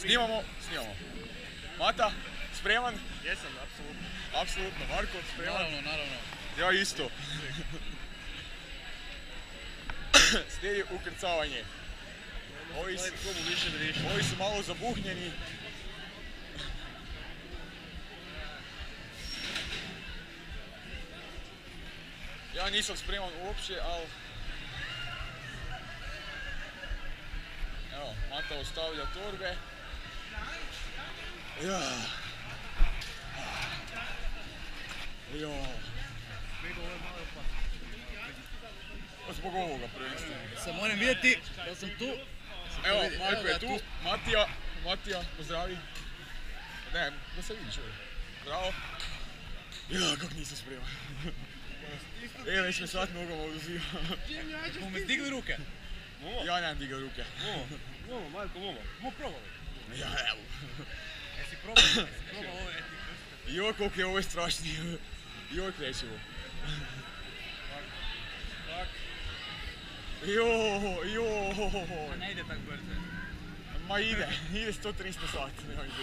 Snimamo. Mata, spreman? Jesam, apsolutno. Apsolutno. Marko, spreman? Naravno. Ja isto. Slijedi ukrcavanje. Ovi su malo zabuhnjeni. Ja nisam spreman uopće, ali... Evo, Mata ostavlja torbe. Ja. Zbog ovoga prvenstveno. Sad moram vidjeti da sam tu. Evo, Marko je tu. Matija, pozdravi. Ne, da se vidi čovjek. Bravo. Ja, kako nisam spreman. Već me sat nogama oduziva. Momo stigli ruke? Ja nemam digao ruke. Momo, Marko, Momo. Momo probali. Ja, evo. Jesi probao ove etike? Joj, koliko je ovo strašnije. Joj, krećemo. Tak. Joj. Pa ne ide tak brzo. Ma ide 100-300 sati, nemoj biti.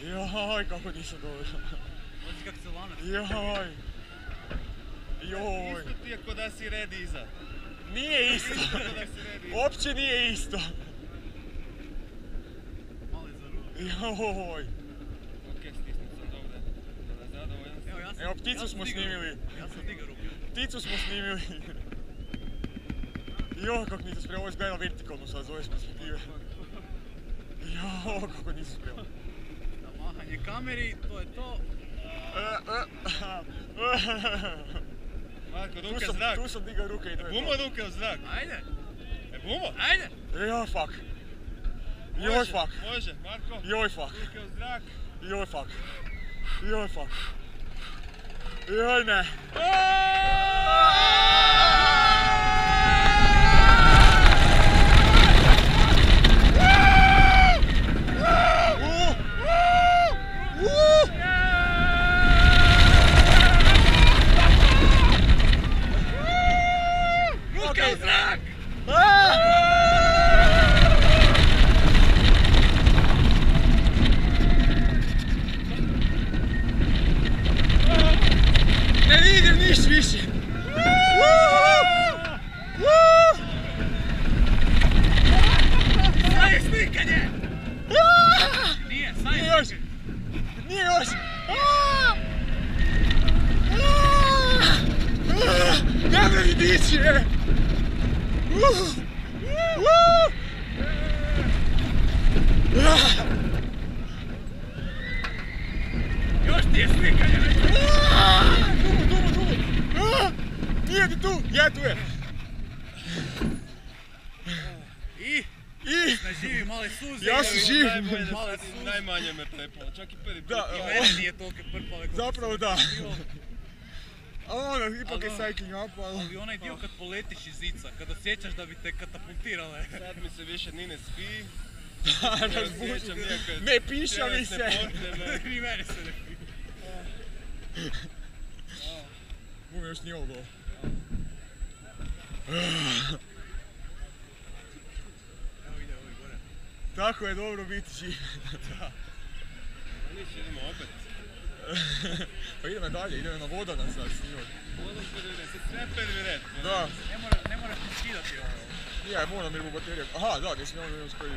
Joj, kako nisam dobro. Oči kak se lanac. Joj. Isto ti je ko da si red iza. Nije isto. Uopće nije isto. Malo je za ruku. Joj. Ok, stisnuo sam dobro. Da je zadovoljan. Evo, pticu smo snimili. Ja sam digao ruke. Pticu smo snimili. Joj, kako nisam spreman. Ovo je izgleda vertikalno sad, zove s perspektive. Joj, kako nisam spreman. Na mahanje kameri, to je to. Marko, ruke u zrak. Tu sam digao ruke i to je to. Bumo ruke u zrak. Ajde. Bumo? Ajde. Joj, fuck. Joj, fuck. Može, Marko. Joj, fuck. Ruke u zrak. Joj, fuck. Joj, fuck. Joj, ne. Ruke u zrak. Ne vidim niš više. Sad je slikanje. Nije, sad je još. slikanje. Nije još. Nemoj mi dići, Još ti je slikanje. Nije ti tu, ja tu je. I? Ne živi male suze. Ja sam živ. Male suze. Najmanje me prepalo, čak i prvi put. Da, I mene nije toliko prpale. zapravo da. A ono, ipak je cycling up, ali... Ali onaj dio kad poletiš iz zica, kad osjećaš da bi te katapultirale. Sad mi se više ni ne spi. Razbuđen. Ne piša mi se. Ni mene se ne pi. Bum, još nije ovo gol. Evo ide ovi gore. Tako je dobro biti živ. A niš, idemo opet. Pa idemo dalje, idemo na Vodana sad snimat. Vodom prvi red, sad sve prvi red. Da. Ne moraš ni skidati ovo. Nije, moram jer mu baterija... Aha, da, nisam imao da imam spredi.